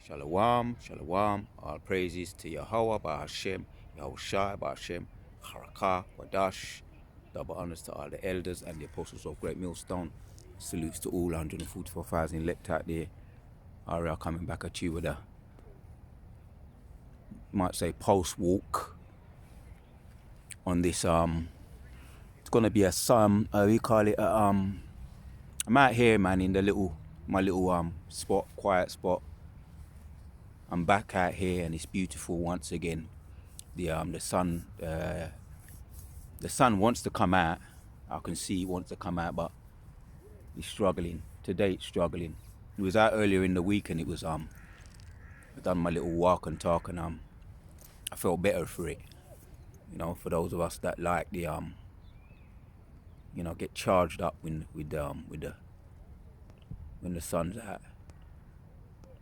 Shalom, shalom. All praises to Yahweh, Bahashem, Yahushai, Bahashem, Harakah, Wadash. Double honors to all the elders and the apostles of Great Millstone. Salutes to all 144,000 elect out there. All right, coming back at you with a, might say, post walk on this. It's gonna be a we call it I'm out here, man, in my little spot, quiet spot. I'm back out here and it's beautiful once again. The sun wants to come out. I can see it wants to come out, but it's struggling. Today it's struggling. It was out earlier in the week and it was I done my little walk and talk and I felt better for it. You know, for those of us that like the get charged up when the sun's out.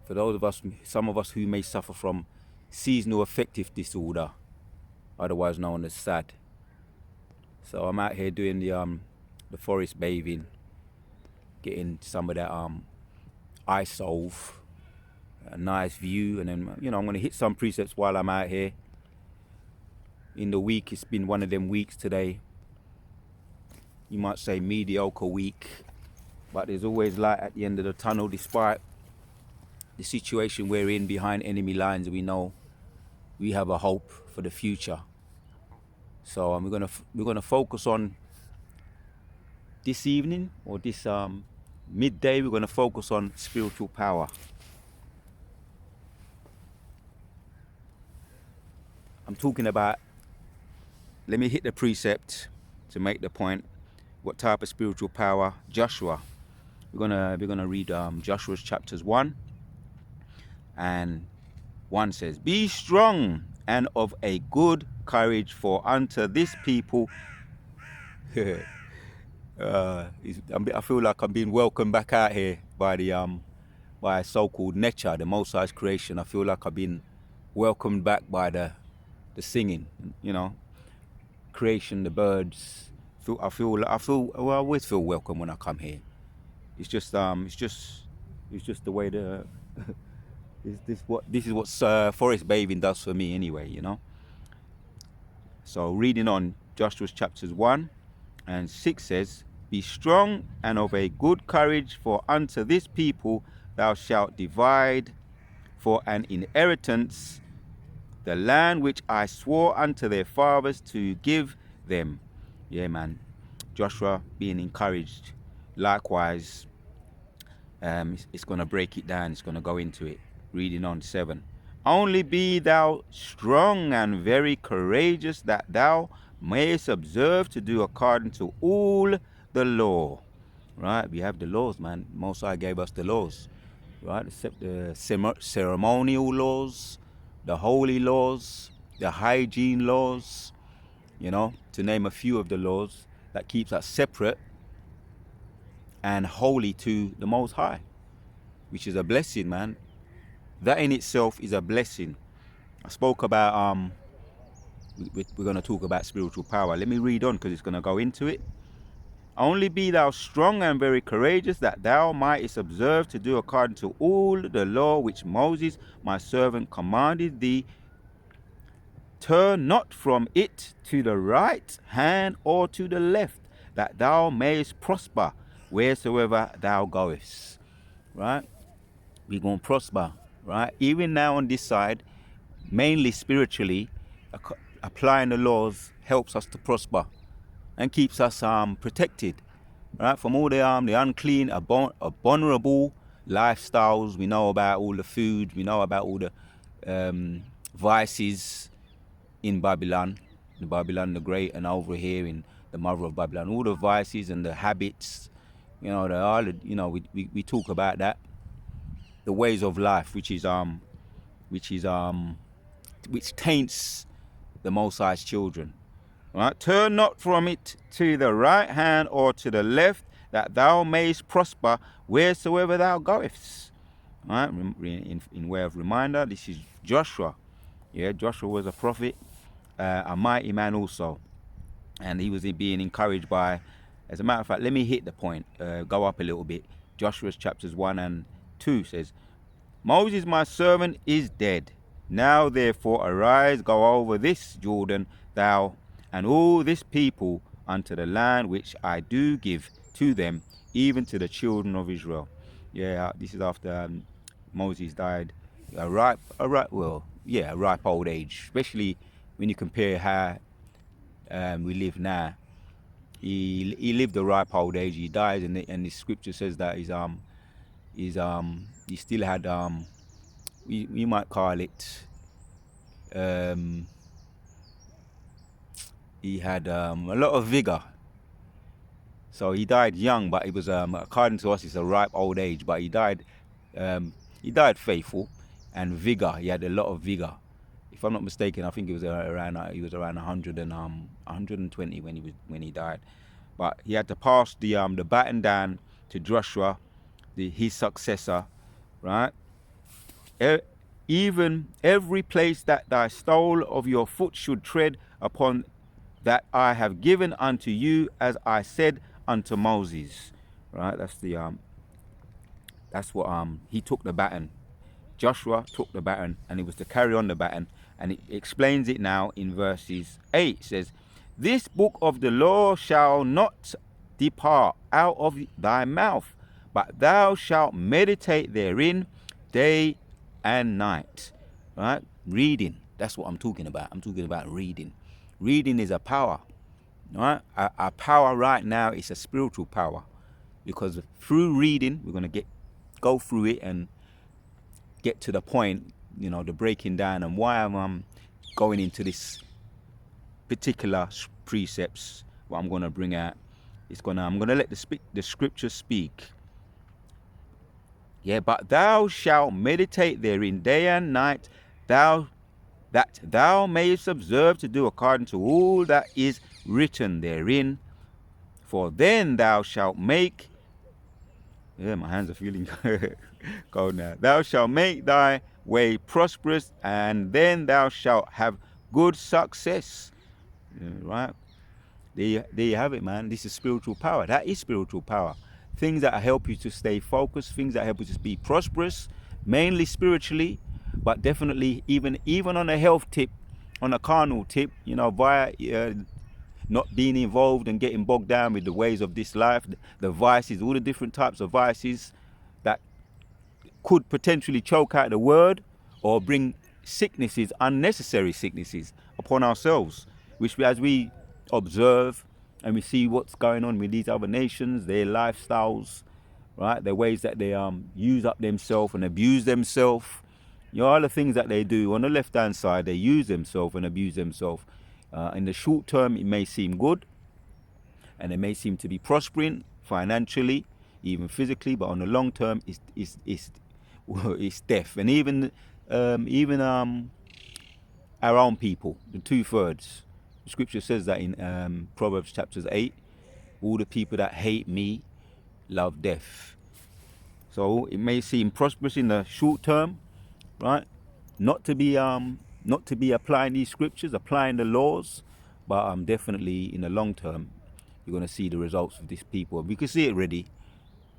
For those of us, some of us who may suffer from seasonal affective disorder, otherwise known as SAD. So I'm out here doing the forest bathing, getting some of that iSolve, a nice view, and then I'm gonna hit some precepts while I'm out here. In the week, it's been one of them weeks today. You might say mediocre week, but there's always light at the end of the tunnel, despite the situation we're in behind enemy lines. We know we have a hope for the future. So we're gonna focus on this evening, or this midday. We're gonna focus on spiritual power. I'm talking about. Let me hit the precept to make the point. What type of spiritual power? Joshua. We're gonna read Joshua's chapters 1. And 1 says, "Be strong and of a good courage, for unto this people," I feel like I'm being welcomed back out here by the by so-called nature, the Most High's creation. I feel like I've been welcomed back by the singing, creation, the birds. I always feel welcome when I come here. It's just the way the this is what forest bathing does for me anyway, So reading on Joshua's chapters 1 and 6 says, "Be strong and of a good courage, for unto this people thou shalt divide for an inheritance the land which I swore unto their fathers to give them." Yeah, man. Joshua being encouraged. Likewise, it's going to break it down. It's going to go into it. Reading on 7. "Only be thou strong and very courageous, that thou mayest observe to do according to all the law." Right? We have the laws, man. Most High gave us the laws. Right? Except the ceremonial laws, the holy laws, the hygiene laws, to name a few of the laws that keeps us separate and holy to the Most High, which is a blessing, man. That in itself is a blessing. I spoke about we're going to talk about spiritual power. Let me read on, because it's going to go into it. "Only be thou strong and very courageous, that thou mightest observe to do according to all the law which Moses my servant commanded thee. Turn not from it to the right hand or to the left, that thou mayest prosper wheresoever thou goest." Right? We're going to prosper. Right? Even now on this side, mainly spiritually, applying the laws helps us to prosper and keeps us protected, right, from all the unclean, abominable lifestyles. We know about all the food. We know about all the vices in Babylon the Great, and over here in the mother of Babylon, all the vices and the habits. We talk about that. The ways of life, which taints the Most High's children. Right? "Turn not from it to the right hand or to the left, that thou mayest prosper wheresoever thou goest." Right? In way of reminder, this is Joshua. Yeah, Joshua was a prophet, a mighty man also, and he was being encouraged by. As a matter of fact, let me hit the point. Go up a little bit. Joshua's chapters 1 and 2 says, Moses my servant is dead. Now therefore arise, go over this Jordan, thou and all this people, unto the land which I do give to them, even to the children of Israel. Yeah, this is after Moses died, a ripe old age, especially when you compare how we live now. He lived a ripe old age. He died, and the scripture says that he still had we might call it he had a lot of vigor. So he died young, but it was according to us, it's a ripe old age. But he died faithful and vigor. He had a lot of vigor. If I'm not mistaken, I think he was around 120 when he died. But he had to pass the baton down to Joshua, his successor, right? Even every place that thy sole of your foot should tread upon, that I have given unto you, as I said unto Moses. Right? That's what he took the baton. Joshua took the baton, and it was to carry on the baton. And it explains it now in verses 8. It says, this book of the law shall not depart out of thy mouth, but thou shalt meditate therein day and night. Right? Reading. That's what I'm talking about. I'm talking about reading. Reading is a power. Right? Our power right now is a spiritual power, because through reading we're going to go through it and get to the point, the breaking down, and why I'm going into this particular precepts. What I'm going to bring out I'm going to let the scripture speak. Yeah, but thou shalt meditate therein day and night, that thou mayest observe to do according to all that is written therein. For then thou shalt make, my hands are feeling cold now. Thou shalt make thy way prosperous, and then thou shalt have good success. Right? There you have it, man. This is spiritual power. That is spiritual power. Things that help you to stay focused, things that help you to be prosperous, mainly spiritually, but definitely even on a health tip, on a carnal tip, via not being involved and getting bogged down with the ways of this life, the vices, all the different types of vices that could potentially choke out the word or bring sicknesses, unnecessary sicknesses upon ourselves, which as we observe and we see what's going on with these other nations, their lifestyles, right, the ways that they use up themselves and abuse themselves, all the things that they do on the left hand side, they use themselves and abuse themselves. In the short term, it may seem good, and they may seem to be prospering financially, even physically, but on the long term, it's death. And even our own people, the 2/3. The scripture says that in Proverbs chapters 8, all the people that hate me love death. So it may seem prosperous in the short term, right? Not to be applying these scriptures, applying the laws, but definitely in the long term, you're going to see the results of these people. We can see it already,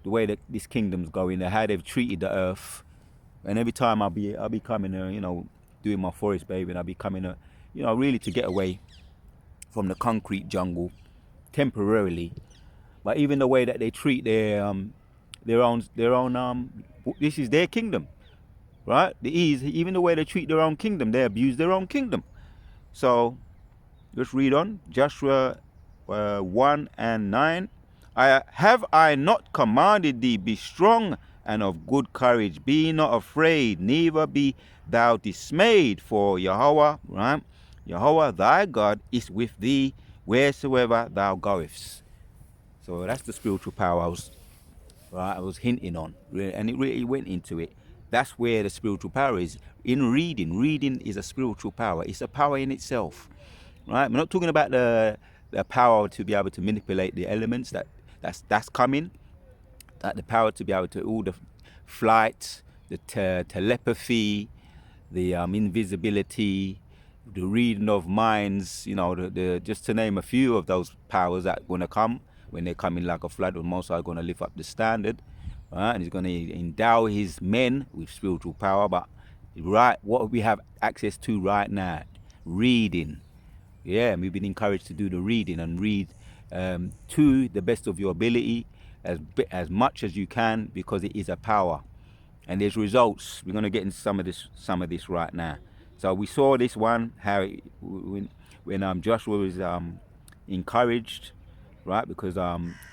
the way that this kingdom's going, how they've treated the earth. And every time I'll be coming, doing my forest bathing, I'll be coming, really to get away from the concrete jungle temporarily. But even the way that they treat their own, this is their kingdom. Right? Even the way they treat their own kingdom, they abuse their own kingdom. So, let's read on. Joshua 1:9. Have I not commanded thee, be strong and of good courage, be not afraid, neither be thou dismayed, for Yahweh, right? Yahweh thy God is with thee wheresoever thou goest. So that's the spiritual power I was hinting on, and it really went into it. That's where the spiritual power is, in reading. Reading is a spiritual power. It's a power in itself, right? We're not talking about the power to be able to manipulate the elements that's coming. That the power to be able to all the flight, the telepathy, the invisibility, the reading of minds. The just to name a few of those powers that are going to come when they're coming like a flood. The Most High are going to lift up the standard. right? And he's going to endow his men with spiritual power. But right, what we have access to right now, reading. Yeah, and we've been encouraged to do the reading and read to the best of your ability, as much as you can, because it is a power, and there's results. We're going to get into some of this right now. So we saw this one, how when Joshua was encouraged, right, because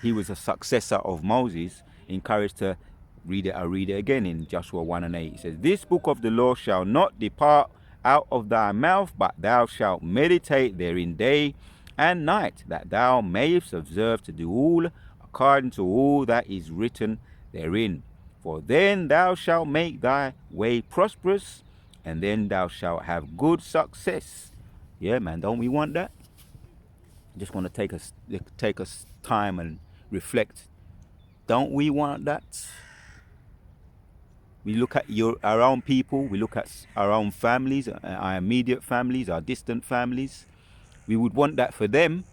he was a successor of Moses, encouraged to read it. I read it again in Joshua 1:8. It says, "This book of the law shall not depart out of thy mouth, but thou shalt meditate therein day and night, that thou mayest observe to do all according to all that is written therein. For then thou shalt make thy way prosperous, and then thou shalt have good success." Yeah, man, don't we want that? Just want to take us time and reflect. Don't we want that? We look at our own people, we look at our own families, our immediate families, our distant families. We would want that for them,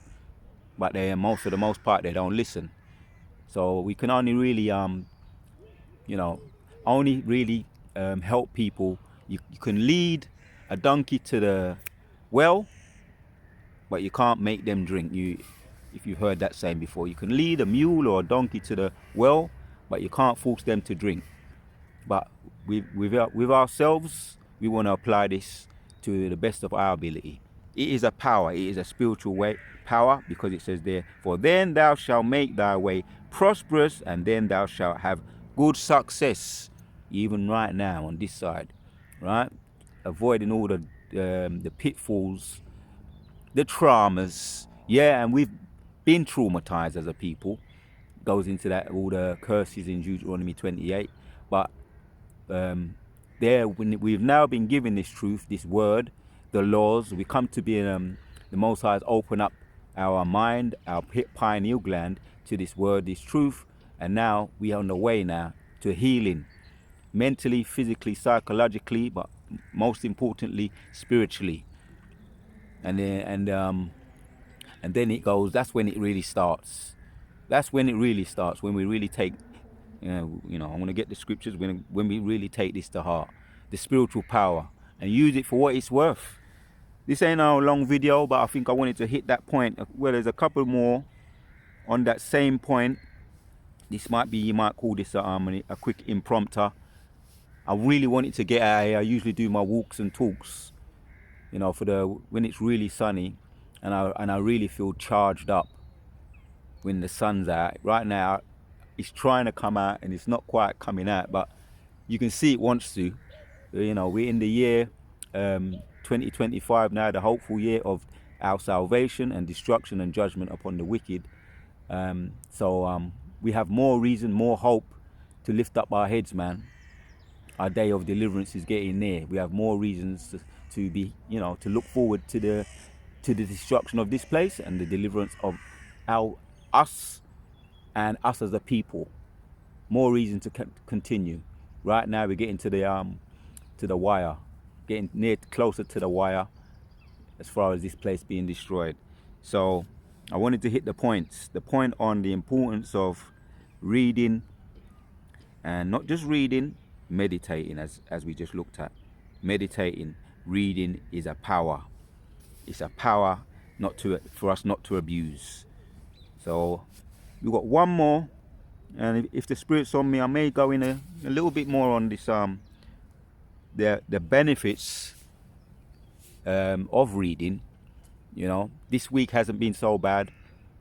but for the most part, they don't listen. So we can only really, help people. You can lead a donkey to the well, but you can't make them drink. If you've heard that saying before, you can lead a mule or a donkey to the well, but you can't force them to drink. But with ourselves, we want to apply this to the best of our ability. It is a power. It is a spiritual power, because it says there, "For then thou shalt make thy way prosperous, and then thou shalt have good success." Even right now on this side, right? Avoiding all the pitfalls, the traumas. Yeah, and we've been traumatized as a people. Goes into that, all the curses in Deuteronomy 28. But when we've now been given this truth, this word, the laws, we come to be the Most High has opened up our mind, our pineal gland, to this word, this truth, and now we are on the way now to healing, mentally, physically, psychologically, but most importantly, spiritually. And then it goes. That's when it really starts. That's when it really starts. When we really take. I'm going to get the scriptures when we really take this to heart, the spiritual power, and use it for what it's worth. This ain't a long video, but I think I wanted to hit that point. Well, there's a couple more on that same point. This might be, you might call this a quick impromptu. I really wanted to get out here. I usually do my walks and talks, when it's really sunny, and I really feel charged up when the sun's out. Right now, it's trying to come out and it's not quite coming out, but you can see it wants to. We're in the year 2025 now, the hopeful year of our salvation and destruction and judgment upon the wicked. So we have more reason, more hope to lift up our heads, man. Our day of deliverance is getting near. We have more reasons to be, to look forward to the destruction of this place and the deliverance of us and us as a people. More reason to continue. Right now we're getting to the wire, getting closer to the wire as far as this place being destroyed. So I wanted to hit the points. The point on the importance of reading, and not just reading, meditating, as we just looked at. Meditating, reading is a power. It's a power for us not to abuse. So we've got one more, and if the Spirit's on me, I may go in a little bit more on this the benefits of reading. This week hasn't been so bad.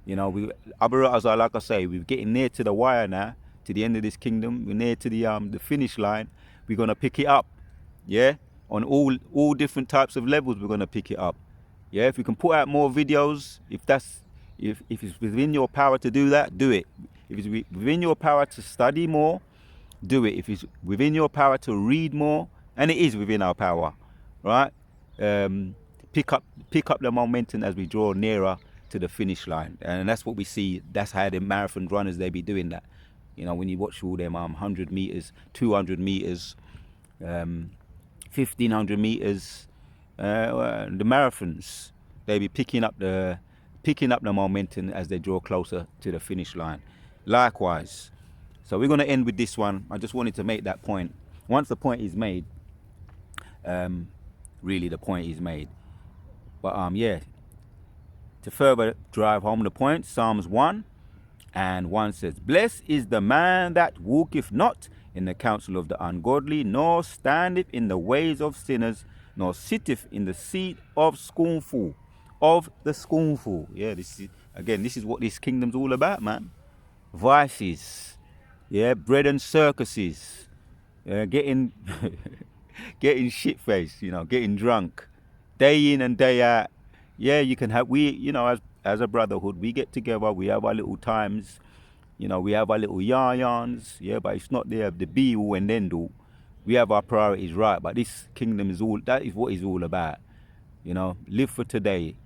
Like I say, we're getting near to the wire now, to the end of this kingdom. We're near to the finish line. We're gonna pick it up, yeah. On all different types of levels, we're gonna pick it up, yeah. If we can put out more videos, if it's within your power to do that, do it. If it's within your power to study more, do it. If it's within your power to read more, and it is within our power, right? Pick up the momentum as we draw nearer to the finish line, and that's what we see. That's how the marathon runners, they be doing that. When you watch all them 100 meters, 200 meters, 1500 meters, the marathons, they be picking up the momentum as they draw closer to the finish line. Likewise, So we're going to end with this one. I just wanted to make that point. Once the point is made, really the point is made. But yeah, to further drive home the point, Psalms 1 and 1 says, Blessed is the man that walketh not in the counsel of the ungodly, nor standeth in the ways of sinners, nor sitteth in the seat of scornful. Yeah, this is what this kingdom's all about, man. Vices, yeah, bread and circuses, getting getting shit-faced, getting drunk, day in and day out. Yeah, you can have, as a brotherhood, we get together, we have our little times, we have our little yarns, yeah, but it's not the be-all and end-all. We have our priorities right, but this kingdom that is what it's all about. Live for today.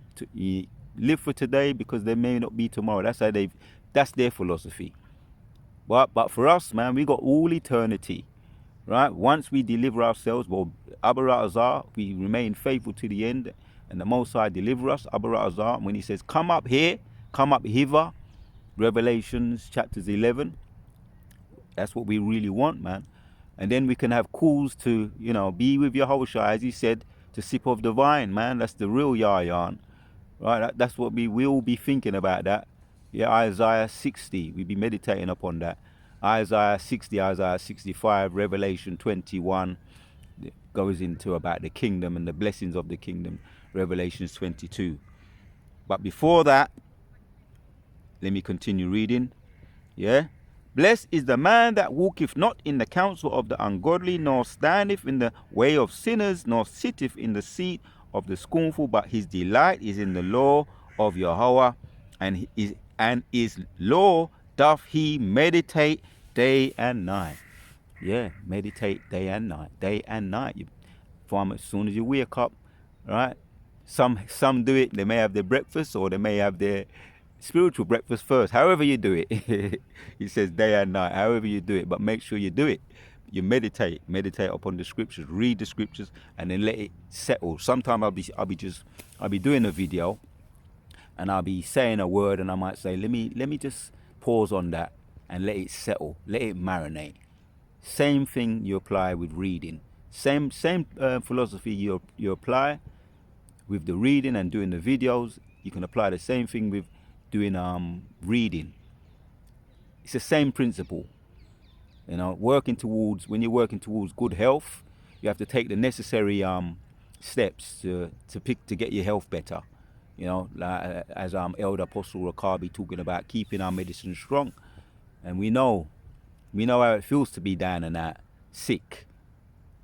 Live for today because there may not be tomorrow. That's their philosophy. But for us, man, we got all eternity, right? Once we deliver ourselves, well, Abarazar, we remain faithful to the end, and the Most High deliver us, Abarazar, when he says, come up here, come up hither, Revelations chapters 11, that's what we really want, man. And then we can have calls to, be with Yahushua, as he said, to sip of the vine, man. That's the real yarn, right? That's what we'll be thinking about that. Yeah, Isaiah 60, we'll be meditating upon that. Isaiah 60, Isaiah 65, Revelation 21 goes into about the kingdom and the blessings of the kingdom, Revelations 22. But before that, let me continue reading. Yeah. Blessed is the man that walketh not in the counsel of the ungodly, nor standeth in the way of sinners, nor sitteth in the seat of the scornful, but his delight is in the law of Yahweh, and his law doth he meditate day and night. Yeah, meditate day and night. Day and night. As soon as you wake up, right? Some do it, they may have their breakfast, or they may have their spiritual breakfast first. However you do it. He says day and night, however you do it, but make sure you do it. You meditate upon the scriptures, read the scriptures, and then let it settle. Sometimes I'll be doing a video, and I'll be saying a word, and I might say, let me just pause on that and let it settle, let it marinate. Same thing you apply with reading. Same philosophy you apply with the reading and doing the videos. You can apply the same thing with doing reading. It's the same principle. When you're working towards good health, you have to take the necessary steps to get your health better. Like, as Elder Apostle Rakabi talking about keeping our medicine strong, and we know how it feels to be down and out, sick.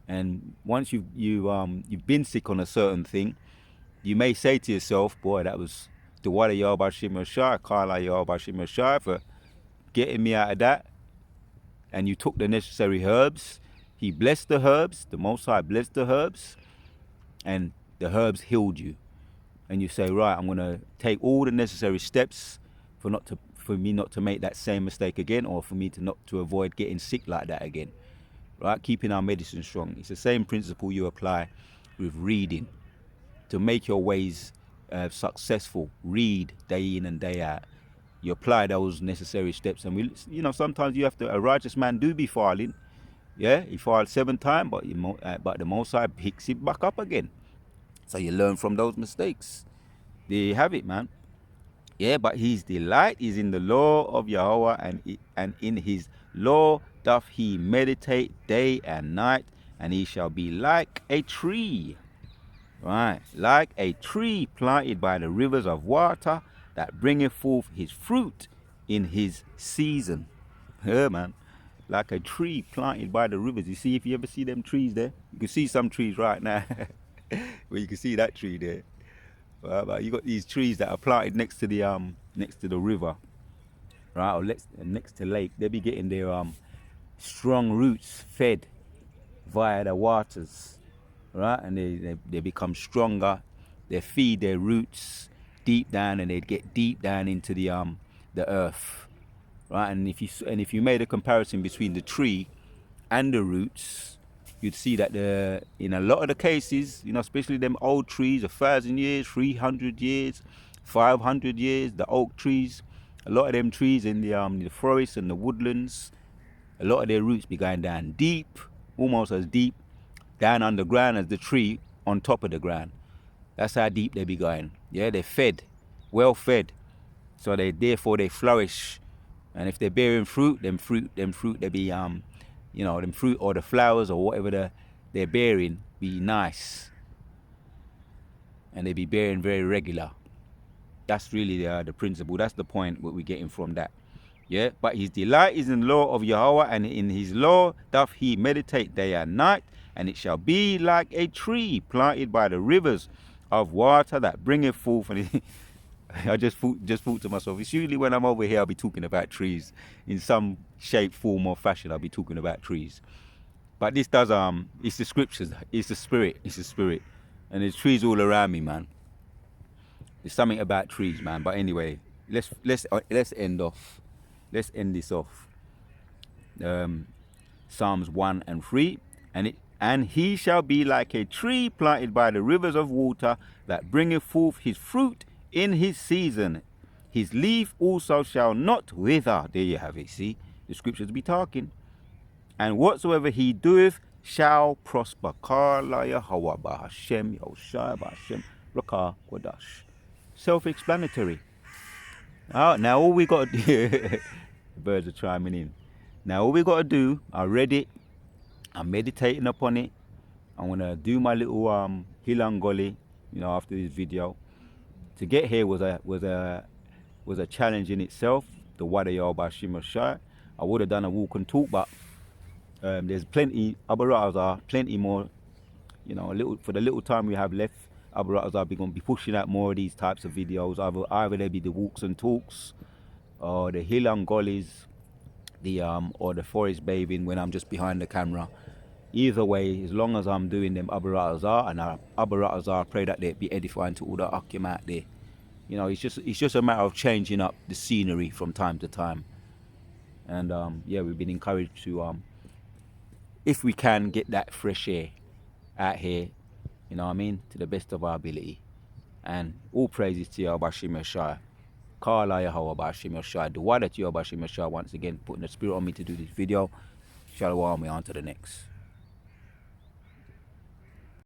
And once you've been sick on a certain thing, you may say to yourself, boy, that was the water Yahweh Shem Shai, Kala Yahweh Shem Shai for getting me out of that. And you took the necessary herbs. He blessed the herbs, the Most High blessed the herbs, and the herbs healed you. And you say, right, I'm gonna take all the necessary steps for me not to make that same mistake again, or for me to avoid getting sick like that again. Right? Keeping our medicine strong. It's the same principle you apply with reading. To make your ways successful, read day in and day out. You apply those necessary steps, and sometimes you have to. A righteous man do be falling, yeah. He falls 7 times, but the Most High picks it back up again. So you learn from those mistakes. There you have it, man. Yeah, but his delight is in the law of Yahweh, and in his law doth he meditate day and night, and he shall be like a tree. Right, like a tree planted by the rivers of water, that bringeth forth his fruit in his season. Yeah, man. Like a tree planted by the rivers. You see, if you ever see them trees there, you can see some trees right now. Well, you can see that tree there. But you got these trees that are planted next to the river, right, or next to lake. They be getting their strong roots fed via the waters, right, and they become stronger. They feed their roots deep down, and they get deep down into the earth, right. And if you made a comparison between the tree and the roots, you'd see that in a lot of the cases, especially them old trees, 1,000 years, 300 years, 500 years, the oak trees, a lot of them trees in the forest and the woodlands, a lot of their roots be going down deep, almost as deep down underground as the tree on top of the ground. That's how deep they be going. Yeah, they're fed, well fed, so therefore they flourish. And if they're bearing fruit, them fruit they be you know, them fruit or the flowers or whatever they're bearing be nice, and they be bearing very regular. That's really the principle. That's the point what we're getting from that. Yeah, but his delight is in the law of Yahweh, and in his law doth he meditate day and night. And it shall be like a tree planted by the rivers of water that bringeth forth. And I just thought to myself, it's usually when I'm over here, I'll be talking about trees in some shape, form, or fashion. I'll be talking about trees. But this does it's the scriptures, it's the spirit, and there's trees all around me, man. There's something about trees, man. But anyway, let's end this off. Psalms 1 and 3, and he shall be like a tree planted by the rivers of water that bringeth forth his fruit in his season. His leaf also shall not wither. There you have it. See, the scriptures be talking. And whatsoever he doeth shall prosper. Self-explanatory. Now all we got to do, the birds are chiming in. Now all we got to do, I read it, I'm meditating upon it. I'm gonna do my little Hilangoli, you know, after this video. To get here was a challenge in itself. The Wada Yoruba Shima Shai. I would have done a walk and talk, but there's plenty more, you know, for the little time we have left. Abaratas are going to be pushing out more of these types of videos. Either they be the walks and talks, or the Hilangolis, or the forest bathing when I'm just behind the camera. Either way, as long as I'm doing them Abaratas and Abaratas I pray that they be edifying to all the Akim out there. You know, it's just a matter of changing up the scenery from time to time. And yeah, we've been encouraged to, if we can, get that fresh air out here, you know what I mean, to the best of our ability. And all praises to Yahweh Bashim Yeshua. Kala Yahweh Bashim Yeshua. The word that Yahweh Bashim Yeshua once again putting the spirit on me to do this video. Shalom, we on to the next.